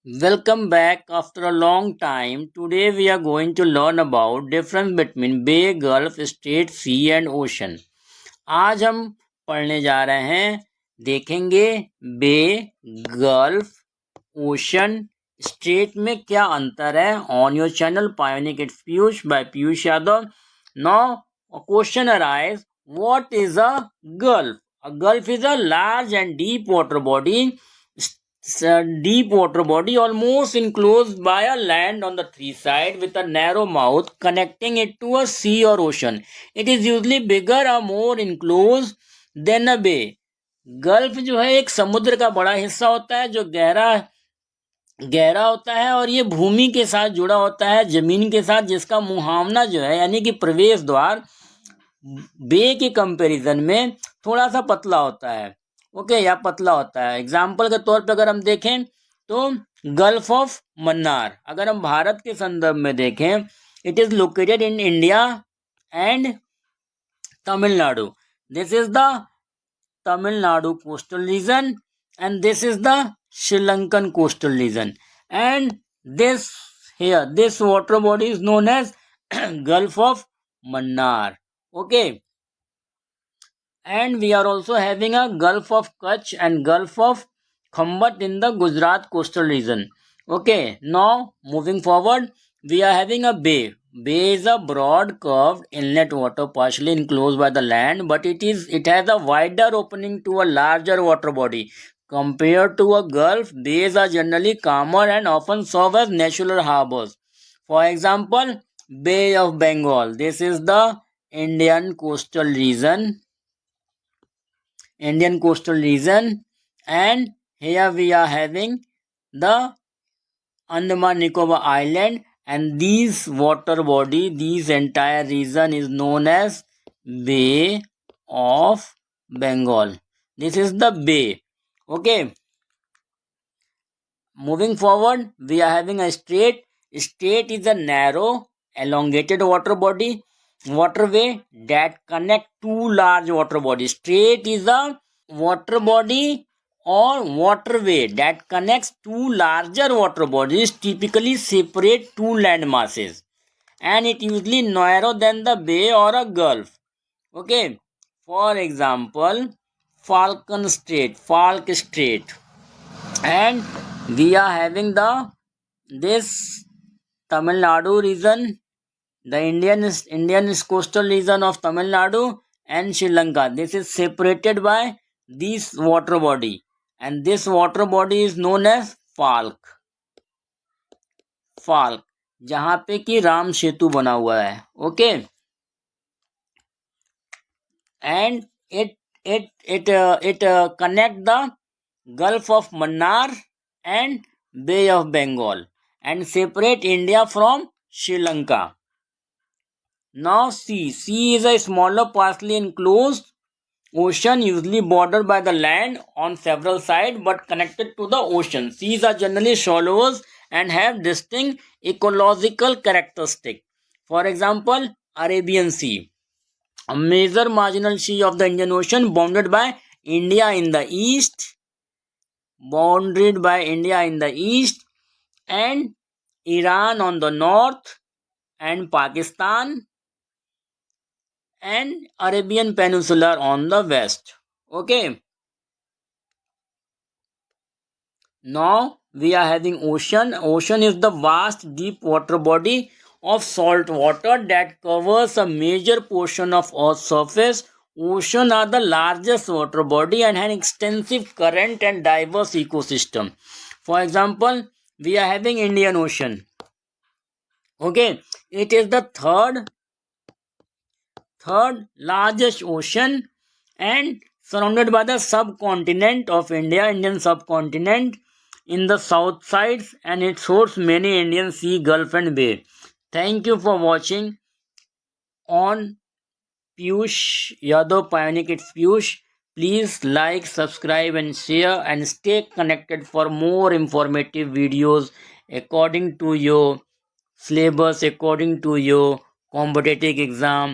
Welcome back after a long time. Today we are going to learn about difference between Bay, Gulf, Strait, Sea and Ocean. आज हम पढ़ने जा रहे हैं, देखेंगे बे, गल्फ, ओशन, स्ट्रेट में क्या अंतर है. On your channel Pionic it's Piyush by Piyush Yadav. Now a question arise, what is a gulf? A gulf is a large and deep water body. Deep water body almost enclosed by a land on the three side with a narrow mouth connecting it to a sea or ocean. It is usually bigger or more enclosed than a bay. Gulf जो है एक समुद्र का बड़ा हिस्सा होता है जो गहरा गहरा होता है और ये भूमि के साथ जुड़ा होता है, जमीन के साथ, जिसका मुहावना जो है यानी कि प्रवेश द्वार बे के कंपैरिजन में थोड़ा सा पतला होता है. ओके, या पतला होता है. एग्जाम्पल के तौर पे अगर हम देखें तो गल्फ ऑफ मन्नार, अगर हम भारत के संदर्भ में देखें, it is located in India and Tamil Nadu. This is the Tamil Nadu coastal region and this is the Sri Lankan coastal region, and this water body is known as Gulf of Mannar. Okay, and we are also having a Gulf of Kutch and Gulf of Khambat in the Gujarat coastal region. Okay, now moving forward, we are having a bay. Bay is a broad curved inlet water partially enclosed by the land, but it has a wider opening to a larger water body. Compared to a gulf, bays are generally calmer and often serve as natural harbors. For example, Bay of Bengal. This is the Indian coastal region. And here we are having the Andaman Nicobar Island, and this water body, this entire region is known as Bay of Bengal. This is the bay. Okay, moving forward, we are having a strait. Strait is a narrow, elongated waterway that connect two large water bodies. Strait is a water body or waterway that connects two larger water bodies, typically separate two land masses, and it usually narrower than the bay or a gulf. Okay, for example, Falk Strait, and we are having this Tamil Nadu region, the Indian coastal region of Tamil Nadu and Sri Lanka. This is separated by this water body, and this water body is known as Falk, जहाँ पे कि राम सेतु बना हुआ है. Okay, and it connect the Gulf of Mannar and Bay of Bengal and separate India from Sri Lanka. Now sea is a smaller partially enclosed ocean usually bordered by the land on several sides but connected to the ocean. Seas are generally shallow and have distinct ecological characteristics. For example, Arabian Sea, a major marginal sea of the Indian Ocean bounded by India in the east, and Iran on the north, and Pakistan and Arabian Peninsula on the west. Okay, now we are having ocean. Ocean is the vast deep water body of salt water that covers a major portion of Earth's surface. Ocean are the largest water body and have extensive current and diverse ecosystem. For example, we are having Indian Ocean. Okay, it is the third largest ocean and surrounded by the subcontinent of India, Indian subcontinent in the south sides, and it hosts many Indian sea, gulf and bay. Thank you for watching on Piyush Yadav Pioneer Kids Piyush. Please like, subscribe and share and stay connected for more informative videos according to your syllabus, according to your competitive exam.